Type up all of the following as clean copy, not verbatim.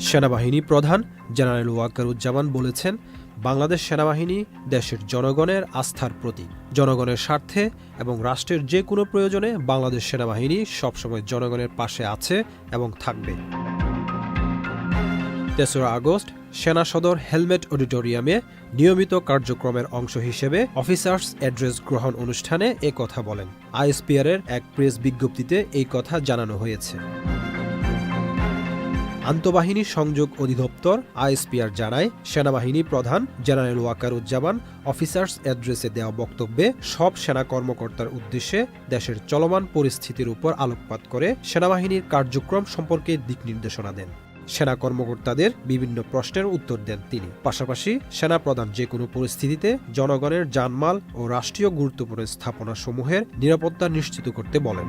সেনাবাহিনী প্রধান জেনারেল ওয়াকারুজ্জামান বলেছেন, বাংলাদেশ সেনাবাহিনী দেশের জনগণের আস্থার প্রতীক। জনগণের স্বার্থে এবং রাষ্ট্রের যে কোনো প্রয়োজনে বাংলাদেশ সেনাবাহিনী সবসময় জনগণের পাশে আছে এবং থাকবে। ৩রা আগস্ট সেনা সদর হেলমেট অডিটোরিয়ামে নিয়মিত কার্যক্রমের অংশ হিসেবে অফিসার্স অ্যাড্রেস গ্রহণ অনুষ্ঠানে এ কথা বলেন। আইএসপিআরের এক প্রেস বিজ্ঞপ্তিতে এই কথা জানানো হয়েছে। আন্তঃবাহিনী সংযোগ অধিদপ্তর আইএসপিআর জানায়, সেনাবাহিনী প্রধান জেনারেল ওয়াকারুজ্জামান অফিসার্স অ্যাড্রেসে দেওয়া বক্তব্যে সব সেনা কর্মকর্তার উদ্দেশ্যে দেশের চলমান পরিস্থিতির উপর আলোকপাত করে সেনাবাহিনীর কার্যক্রম সম্পর্কে দিক নির্দেশনা দেন। সেনা কর্মকর্তাদের বিভিন্ন প্রশ্নের উত্তর দেন তিনি। পাশাপাশি সেনা প্রধান যে কোনো পরিস্থিতিতে জনগণের জানমাল ও রাষ্ট্রীয় গুরুত্বপূর্ণ স্থাপনাসমূহের নিরাপত্তা নিশ্চিত করতে বলেন।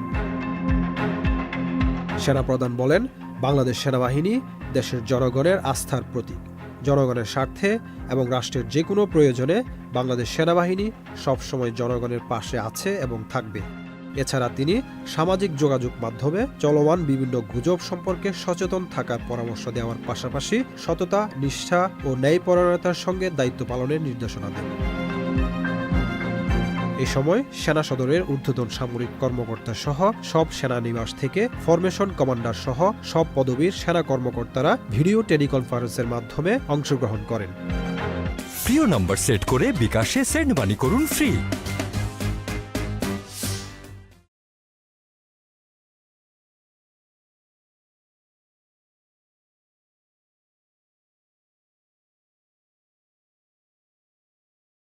সেনাপ্রধান বলেন, বাংলাদেশ সেনাবাহিনী দেশের জনগণের আস্থার প্রতীক। জনগণের স্বার্থে এবং রাষ্ট্রের যে কোনো প্রয়োজনে বাংলাদেশ সেনাবাহিনী সবসময় জনগণের পাশে আছে এবং থাকবে। এছাড়া তিনি সামাজিক যোগাযোগ মাধ্যমে চলমান বিভিন্ন গুজব সম্পর্কে সচেতন থাকার পরামর্শ দেওয়ার পাশাপাশি সততা, নিষ্ঠা ও ন্যায়পরায়ণতার সঙ্গে দায়িত্ব পালনের নির্দেশনা দেন। এ সময় সেনা সদরের ঊর্ধ্বতন সামরিক কর্মকর্তা সহ সব সেনানিবাস থেকে ফরমেশন কমান্ডার সহ সব পদবীর সেনা কর্মকর্তারা ভিডিও টেলিকনফারেন্সের মাধ্যমে অংশগ্রহণ করেন। প্রিয় নম্বর সেট করে বিকাশে সেন্ড মানি করুন ফ্রি।